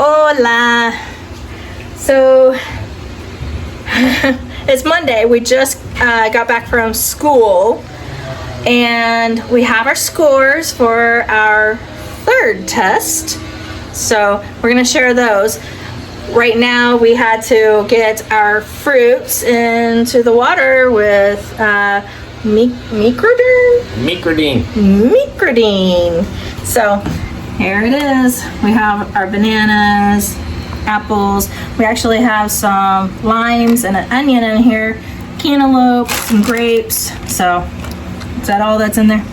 Hola. So it's Monday. We just got back from school and we have our scores for our third test. So we're going to share those. Right now we had to get our fruits into the water with microdine. So here it is. We have our bananas, apples. We actually have some limes and an onion in here, cantaloupe, some grapes. So is that all that's in there?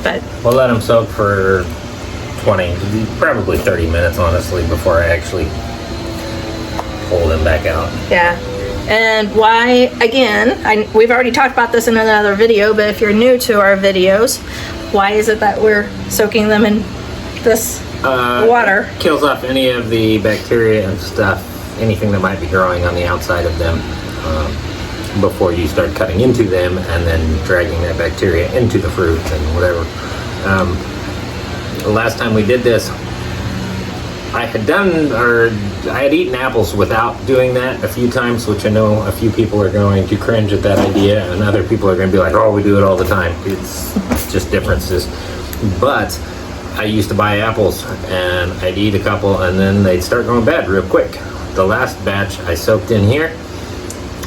But we'll let them soak for 20, probably 30 minutes, honestly, before I actually pull them back out. Yeah. And why, again, we've already talked about this in another video, but if you're new to our videos, why is it that we're soaking them in this water? It kills off any of the bacteria and stuff, anything that might be growing on the outside of them before you start cutting into them and then dragging that bacteria into the fruit and whatever. The last time we did this, I had eaten apples without doing that a few times, which I know a few people are going to cringe at that idea, and other people are going to be like, oh, we do it all the time. It's just differences. But I used to buy apples, and I'd eat a couple, and then they'd start going bad real quick. The last batch I soaked in here,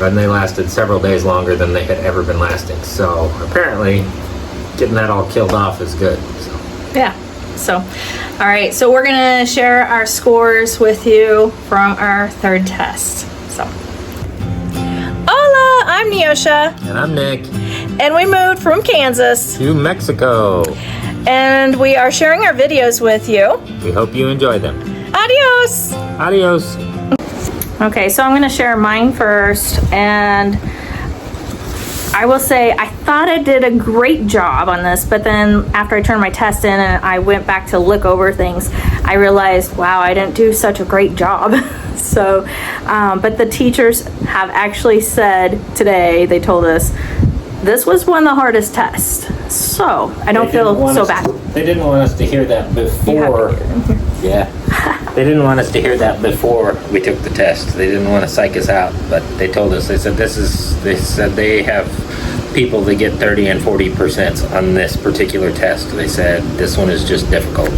and they lasted several days longer than they had ever been lasting. So apparently, getting that all killed off is good. So. Yeah. So, all right. So we're going to share our scores with you from our third test. So, hola, I'm Neosha. And I'm Nick. And we moved from Kansas to Mexico. And we are sharing our videos with you. We hope you enjoy them. Adios. Adios. Okay, so I'm going to share mine first. And I will say I thought I did a great job on this, but then after I turned my test in and I went back to look over things, I realized, wow, I didn't do such a great job. So, but the teachers have actually said today, they told us, this was one of the hardest tests. So I don't feel so bad. They didn't want us to hear that before. Yeah. They didn't want us to hear that before we took the test. They didn't want to psych us out, but they told us, they said they have people that get 30 and 40% on this particular test. They said this one is just difficult,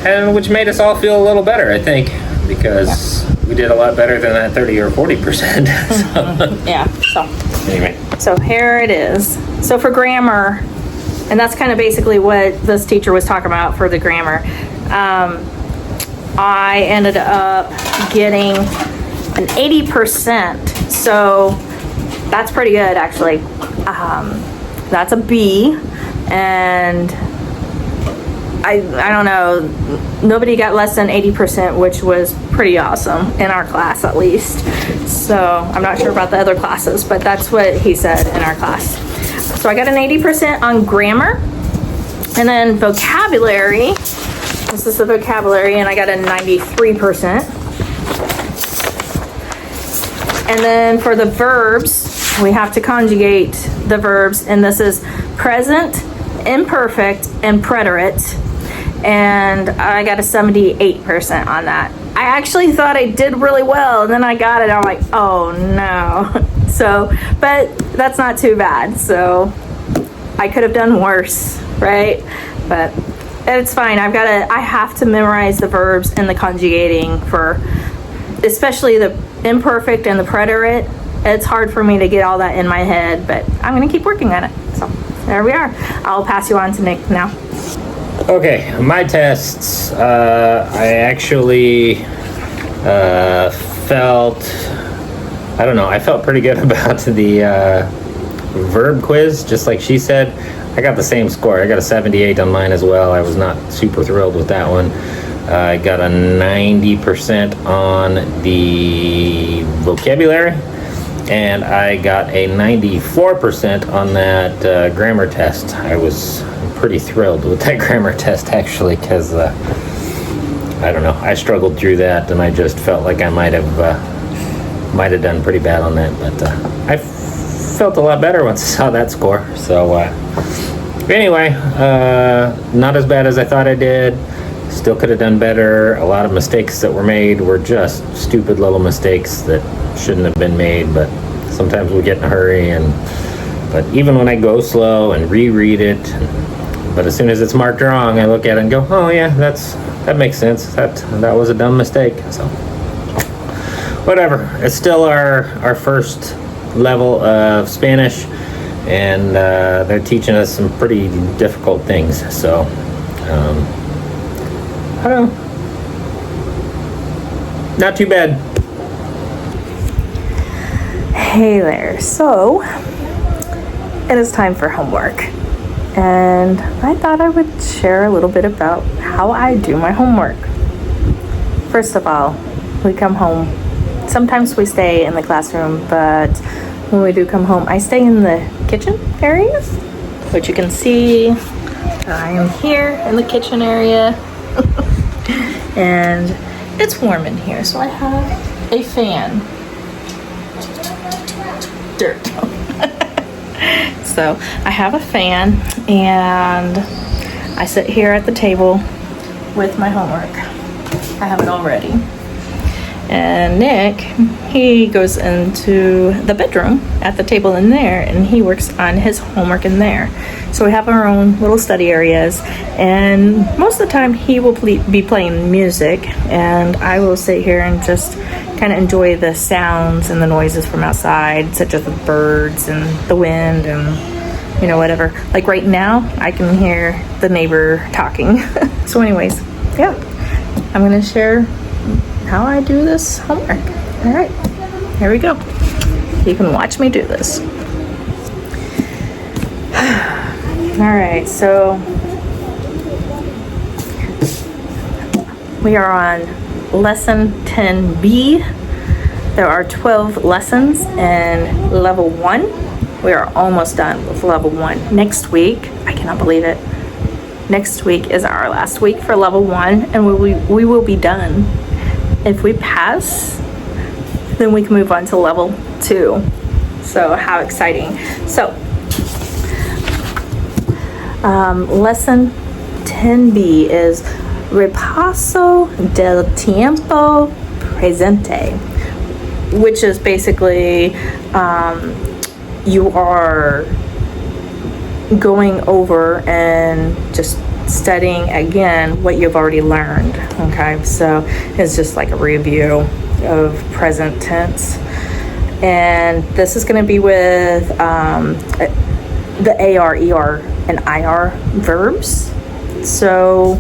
and which made us all feel a little better, I think, because we did a lot better than that 30 or 40%. So. Yeah. So anyway. So here it is. So for grammar, and that's kind of basically what this teacher was talking about for the grammar. I ended up getting an 80%. So that's pretty good, actually. That's a B, and I don't know, nobody got less than 80%, which was pretty awesome in our class, at least. So I'm not sure about the other classes, but that's what he said in our class. So I got an 80% on grammar, and then vocabulary. This is the vocabulary, and I got a 93%. And then for the verbs, we have to conjugate the verbs, and this is present, imperfect, and preterite. And I got a 78% on that. I actually thought I did really well, and then I got it. I'm like, oh no. So, but that's not too bad. So I could have done worse, right? But it's fine. I have to memorize the verbs and the conjugating for, especially the imperfect and the preterite. It's hard for me to get all that in my head, but I'm going to keep working on it. So there we are. I'll pass you on to Nick now. Okay, my tests, I actually felt pretty good about the verb quiz, just like she said. I got the same score. I got a 78 on mine as well. I was not super thrilled with that one. I got a 90% on the vocabulary, and I got a 94% on that grammar test. I was pretty thrilled with that grammar test, actually, because I don't know, I struggled through that, and I just felt like I might have done pretty bad on that, but I felt a lot better once I saw that score. So anyway, not as bad as I thought I did. Still could have done better. A lot of mistakes that were made were just stupid little mistakes that shouldn't have been made, but sometimes we get in a hurry. But even when I go slow and reread it, but as soon as it's marked wrong, I look at it and go, oh yeah, that makes sense. That was a dumb mistake. So whatever. It's still our first level of Spanish, and they're teaching us some pretty difficult things. So I don't know. Not too bad. Hey there. So it is time for homework. And I thought I would share a little bit about how I do my homework. First of all, we come home. Sometimes we stay in the classroom, but when we do come home, I stay in the kitchen area, which you can see. I am here in the kitchen area. And it's warm in here, so I have a fan. Dirt. So I have a fan, and I sit here at the table with my homework. I have it all ready. And Nick, he goes into the bedroom at the table in there, and he works on his homework in there. So we have our own little study areas, and most of the time he will be playing music, and I will sit here and just kind of enjoy the sounds and the noises from outside, such as the birds and the wind and, you know, whatever. Like right now, I can hear the neighbor talking. So anyways, yeah, I'm going to share how I do this homework. All right, here we go. You can watch me do this. All right, so we are on lesson 10B. There are 12 lessons in level 1. We are almost done with level 1. Next week, I cannot believe it, next week is our last week for level 1, and we will be done. If we pass, then we can move on to level 2. So how exciting. So lesson 10B is Repaso del tiempo presente, which is basically you are going over and just studying again what you've already learned. Okay, so it's just like a review of present tense, and this is going to be with the AR, ER, and IR verbs. So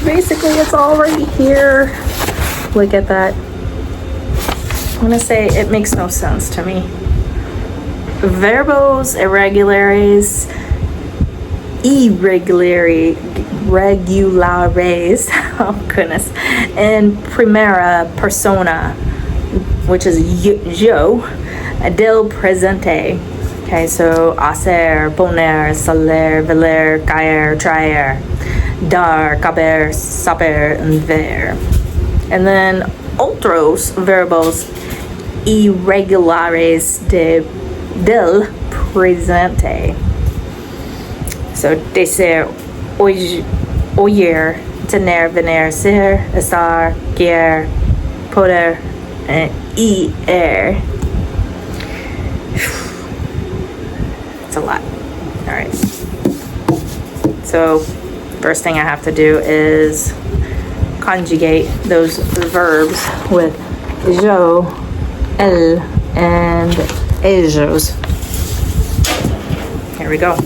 basically it's all right here. Look at that. I'm gonna say it makes no sense to me. Verbos irregulares, regulares, oh goodness, in primera persona, which is yo, del presente. Okay, so hacer, poner, saler, veler, caer, traer, dar, caber, saber, and ver. And then otros verbos irregulares del presente. So decir, oír, tener, venir, ser, estar, querer, poder, and ir. It's a lot. All right. So first thing I have to do is conjugate those verbs with yo, él, and ellos. Here we go.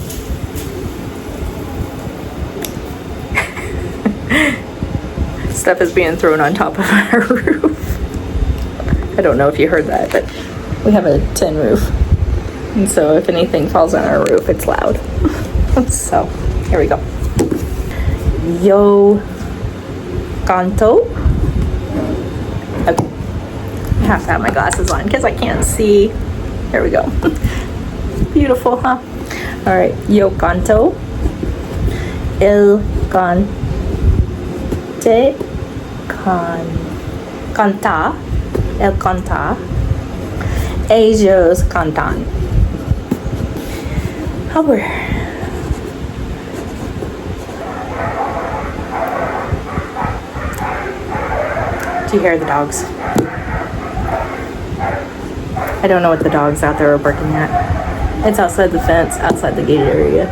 Stuff is being thrown on top of our roof. I don't know if you heard that, but we have a tin roof. And so if anything falls on our roof, it's loud. So here we go. Yo canto. Okay. I have to have my glasses on because I can't see. There we go. Beautiful, huh? All right. Yo canto. El cante. Canta. El canta. Ellos cantan. Do you hear the dogs? I don't know what the dogs out there are barking at. It's outside the fence, outside the gate area.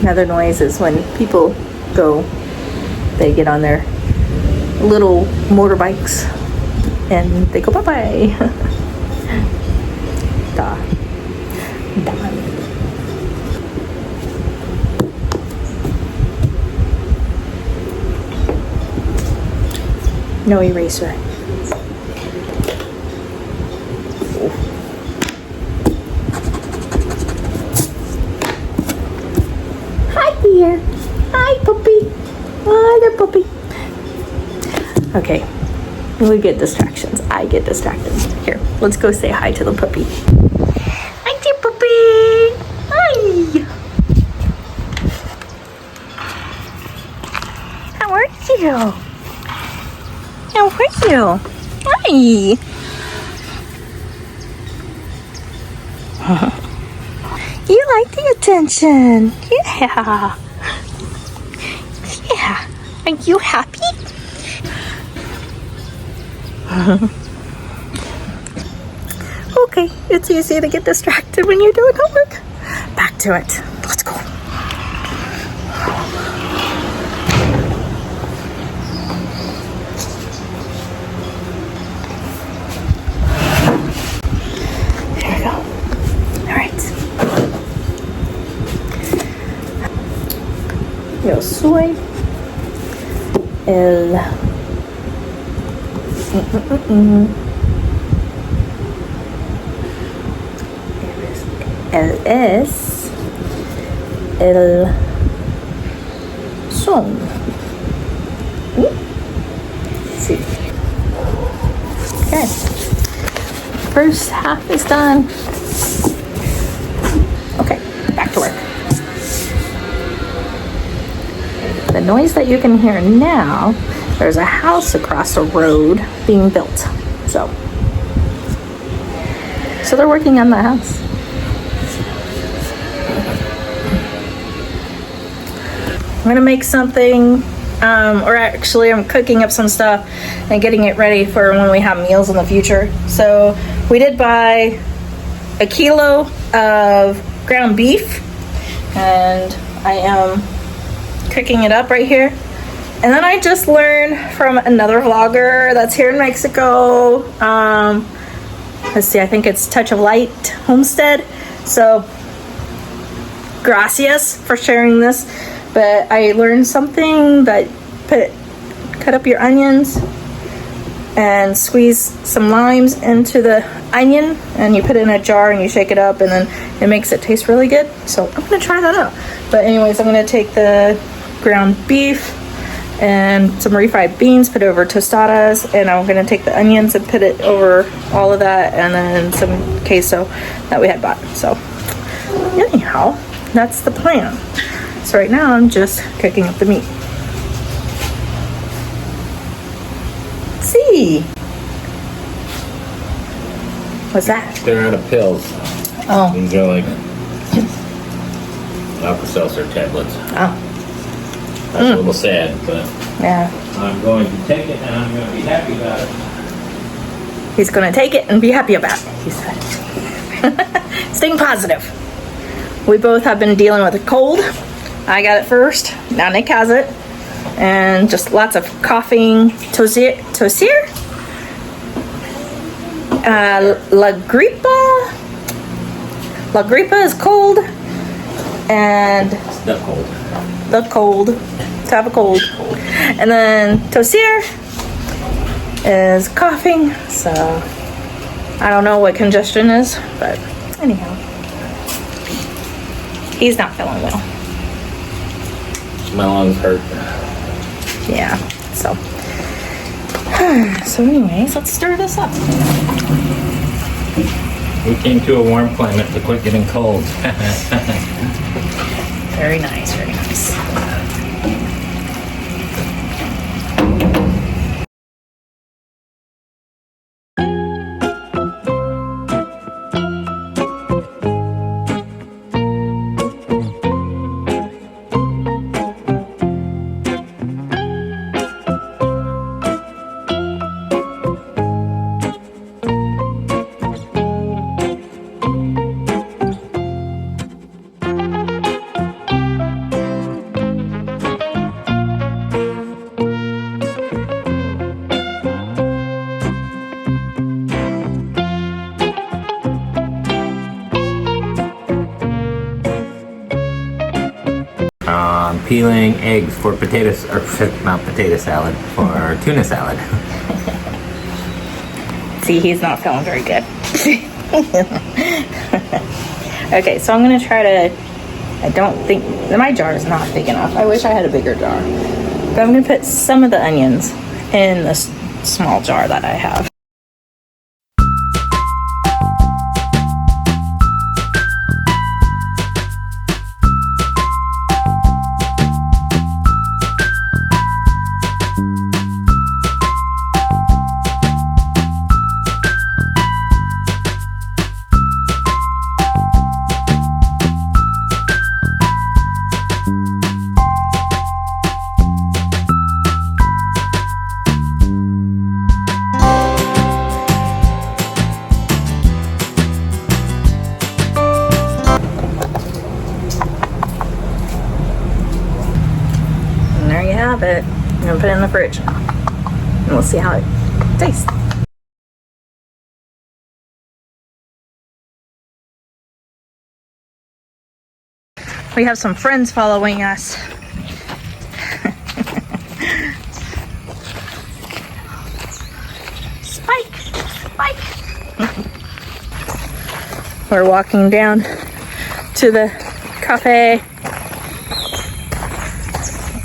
Another noise is when people go, they get on their little motorbikes and they go bye-bye. Da. Da. No eraser. Hi dear. Hi puppy. Hi there puppy. Okay, we get distractions. I get distracted. Here, let's go say hi to the puppy. Hi dear puppy. Hi. How are you? How are you? Hi. You like the attention. Yeah. Yeah. Are you happy? Okay, it's easy to get distracted when you're doing homework. Back to it. Let's go. There we go. All right. Yo soy el Él es el son. Sí. Okay. First half is done. Okay, back to work. The noise that you can hear now, there's a house across the road being built. So they're working on the house. I'm gonna make something, or actually I'm cooking up some stuff and getting it ready for when we have meals in the future. So we did buy a kilo of ground beef and I am cooking it up right here. And then I just learned from another vlogger that's here in Mexico. Let's see, I think it's Touch of Light Homestead. So gracias for sharing this. But I learned something that cut up your onions and squeeze some limes into the onion and you put it in a jar and you shake it up and then it makes it taste really good. So I'm gonna try that out. But anyways, I'm gonna take the ground beef and some refried beans, put it over tostadas, and I'm gonna take the onions and put it over all of that, and then some queso that we had bought. So anyhow, that's the plan. So right now I'm just cooking up the meat. See? What's that? They're out of pills. Oh. These are like Alka-Seltzer tablets. Oh. That's a little sad, but Yeah. I'm going to take it and I'm going to be happy about it. He's gonna take it and be happy about it, he said. Staying positive. We both have been dealing with a cold. I got it first, now Nick has it. And just lots of coughing, tossier. La gripa is cold. And It's the cold. the cold, to have a cold. And then tossier is coughing, so I don't know what congestion is, but anyhow. He's not feeling well. My lungs hurt. Yeah, so. So anyways, let's stir this up. We came to a warm climate to quit getting cold. Very nice, very nice. peeling eggs for potatoes, or not potato salad, for tuna salad. See, he's not feeling very good. Okay, so I'm gonna try to, I don't think, my jar is not big enough. I wish I had a bigger jar. But I'm gonna put some of the onions in this small jar that I have. And there you have it. I'm gonna put it in the fridge. And we'll see how it tastes. We have some friends following us. Spike! Spike! We're walking down to the cafe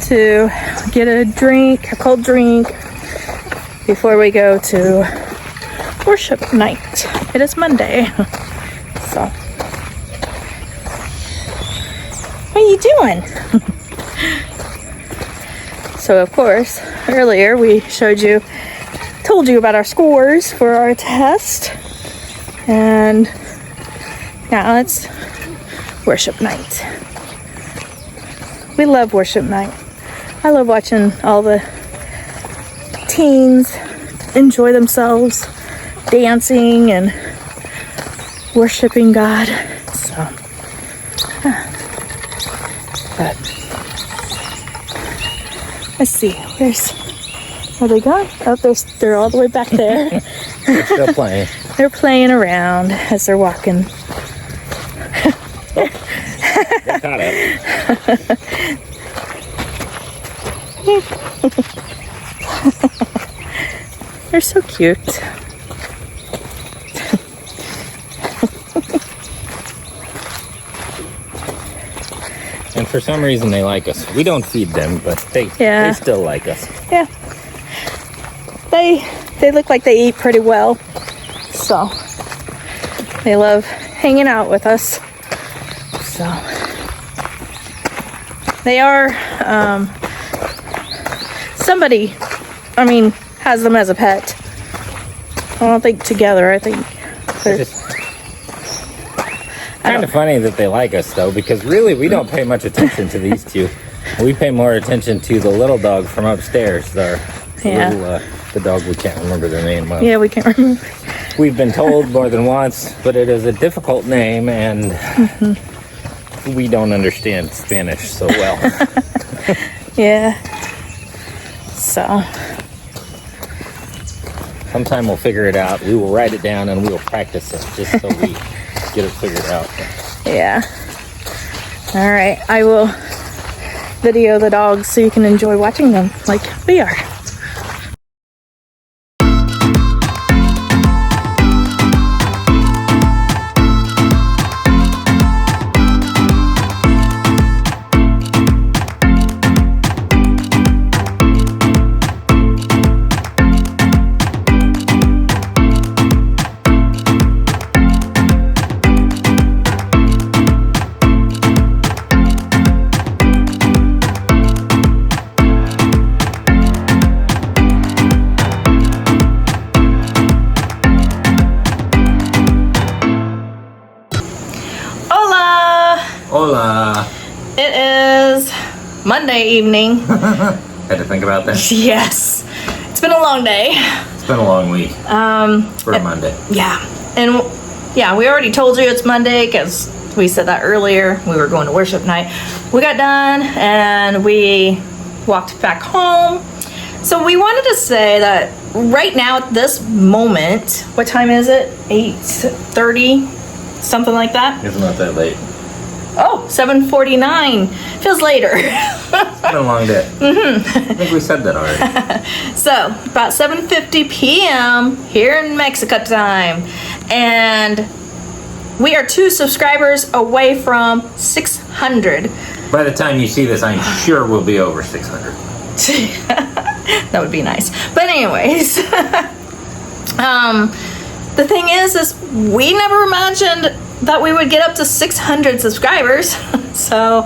to get a drink, a cold drink, before we go to worship night. It is Monday. So, what are you doing? So, of course, earlier we told you about our scores for our test. And now it's worship night. We love worship night. I love watching all the teens enjoy themselves, dancing and worshiping God. So, but let's see. Where they going? Oh, they're all the way back there. They're still playing. They're playing around as they're walking. They caught it. They're so cute. And for some reason they like us. We don't feed them, but they still like us. Yeah. They look like they eat pretty well. So they love hanging out with us. So they are somebody has them as a pet. I don't think together. I think It's kind of funny that they like us though, because really we don't pay much attention to these two. We pay more attention to the little dog from upstairs. The dog we can't remember the name of. Yeah, we can't remember. We've been told more than once, but it is a difficult name, and we don't understand Spanish so well. Yeah. So Sometime we'll figure it out. We will write it down and we will practice it just so we get it figured out. yeah. All right. I will video the dogs so you can enjoy watching them like we are. Hola! It is Monday evening. Had to think about that. Yes. It's been a long day. It's been a long week for a Monday. Yeah. And yeah, we already told you it's Monday because we said that earlier. We were going to worship night. We got done and we walked back home. So we wanted to say that right now at this moment, what time is it? 8:30? Something like that? It's not that late. Oh, Woo! 7:49. Feels later. It's been a long day. I think we said that already. So, about 7:50 p.m. here in Mexico time. And we are 2 subscribers away from 600. By the time you see this, I'm sure we'll be over 600. That would be nice. But anyways, the thing is we never imagined that we would get up to 600 subscribers. So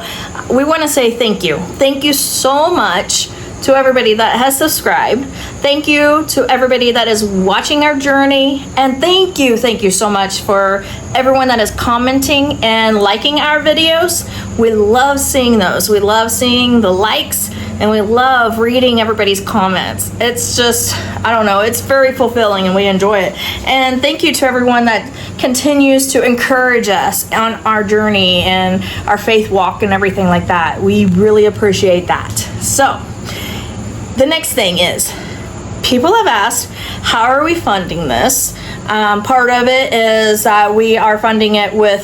we want to say thank you. Thank you so much to everybody that has subscribed. Thank you to everybody that is watching our journey. And thank you so much for everyone that is commenting and liking our videos. We love seeing those. We love seeing the likes, and we love reading everybody's comments. It's just, I don't know, it's very fulfilling and we enjoy it. And thank you to everyone that continues to encourage us on our journey and our faith walk and everything like that. We really appreciate that. So, the next thing is, people have asked, how are we funding this? Part of it is that we are funding it with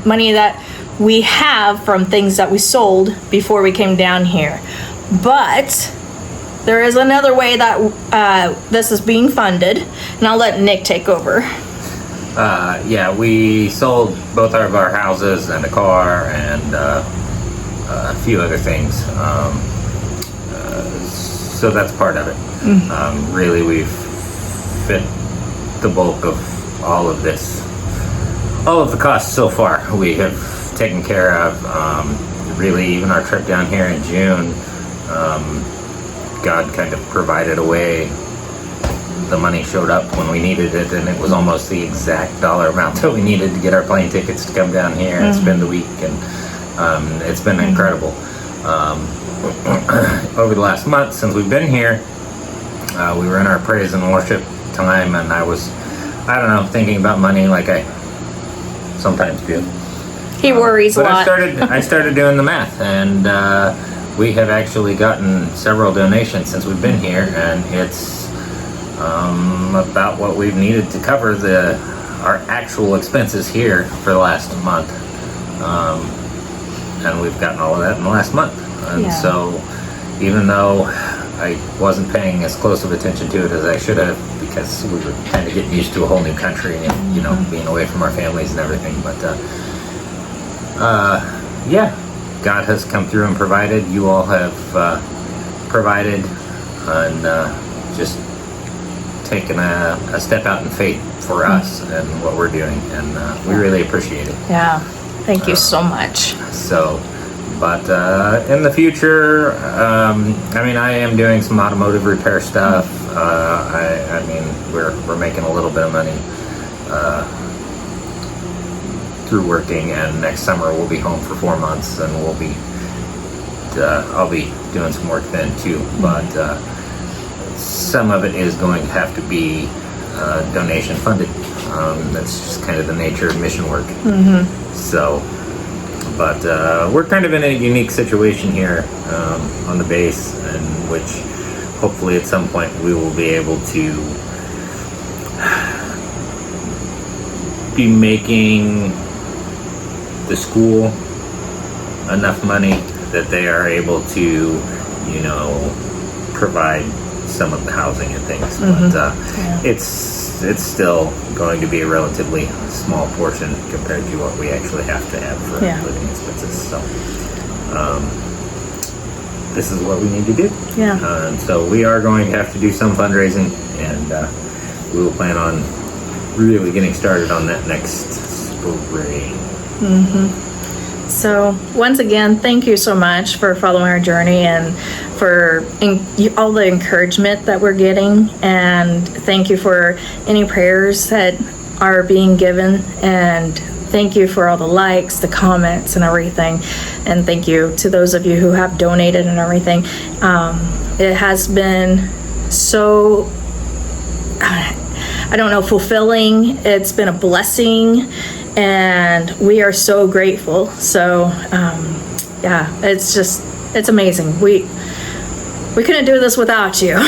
money that we have from things that we sold before we came down here. But there is another way that this is being funded, and I'll let Nick take over. Yeah, we sold both of our houses and a car and a few other things. So that's part of it. Really, we've fit the bulk of all of this. All of the costs so far we have taken care of. Really, even our trip down here in June, God kind of provided a way. The money showed up when we needed it, and it was almost the exact dollar amount that we needed to get our plane tickets to come down here and spend the week, and it's been incredible. Over the last month since we've been here, we were in our praise and worship time, and I don't know, thinking about money like I sometimes do. He worries a lot. I started doing the math, and we have actually gotten several donations since we've been here, and it's about what we've needed to cover our actual expenses here for the last month. And we've gotten all of that in the last month. And so, even though I wasn't paying as close of attention to it as I should have, because we were kind of getting used to a whole new country and, being away from our families and everything. But, God has come through and provided. You all have provided, and just taken a step out in faith for us and what we're doing. And we really appreciate it. Yeah. Thank you so much. So, but in the future, I am doing some automotive repair stuff. We're making a little bit of money through working, and next summer we'll be home for 4 months, and I'll be doing some work then too. But some of it is going to have to be donation funded. That's just kind of the nature of mission work. So, but we're kind of in a unique situation here on the base, in which hopefully at some point we will be able to be making the school enough money that they are able to, provide some of the housing and things. But it's still going to be a relatively small portion compared to what we actually have to have for living expenses. So this is what we need to do. So we are going to have to do some fundraising, and we will plan on really getting started on that next spring. So once again, thank you so much for following our journey and for all the encouragement that we're getting, and thank you for any prayers that are being given, and thank you for all the likes, the comments, and everything. And thank you to those of you who have donated and everything. It has been so, fulfilling. It's been a blessing, and we are so grateful. So, it's amazing. We couldn't do this without you,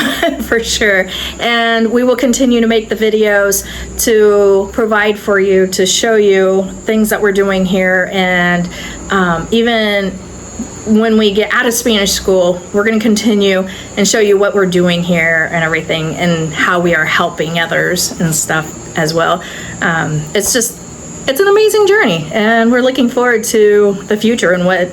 for sure. And we will continue to make the videos to provide for you, to show you things that we're doing here, and even when we get out of Spanish school, we're going to continue and show you what we're doing here and everything, and how we are helping others and stuff as well. It's an amazing journey, and we're looking forward to the future and what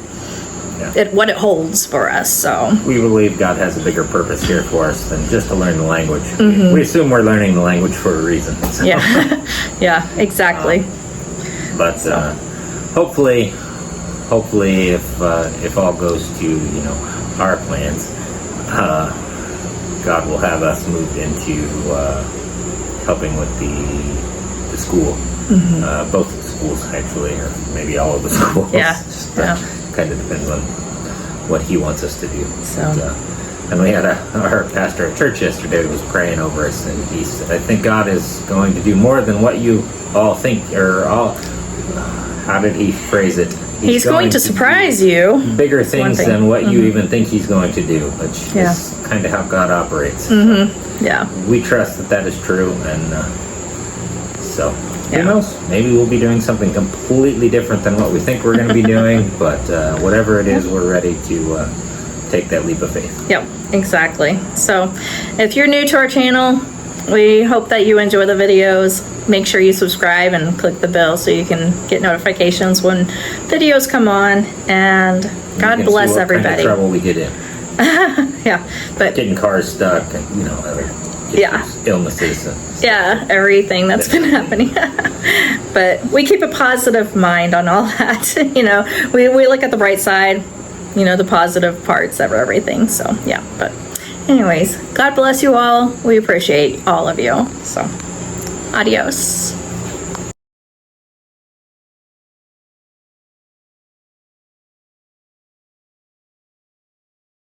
it holds for us. So we believe God has a bigger purpose here for us than just to learn the language. Mm-hmm. We assume we're learning the language for a reason. So. Yeah, yeah, exactly. But hopefully, if all goes to our plans, God will have us moved into helping with the school, both of the schools actually, or maybe all of the schools. Yeah, kind of depends on what He wants us to do. So. And we had our pastor at church yesterday was praying over us, and he said, "I think God is going to do more than what you all think, or all." How did he phrase it? He's going to surprise you. Bigger things than what you even think He's going to do, which is kind of how God operates. Yeah. We trust that is true, and so who Yeah. knows? Maybe we'll be doing something completely different than what we think we're going to be doing, but whatever it is, we're ready to take that leap of faith. Yep, exactly. So if you're new to our channel, we hope that you enjoy the videos. Make sure you subscribe and click the bell so you can get notifications when videos come on. And God bless what everybody. Kind of trouble we get in. Yeah, but Getting cars stuck, and other illnesses. And everything that's been happening. But we keep a positive mind on all that. We look at the bright side, the positive parts of everything. So yeah, but anyways, God bless you all. We appreciate all of you. So adios.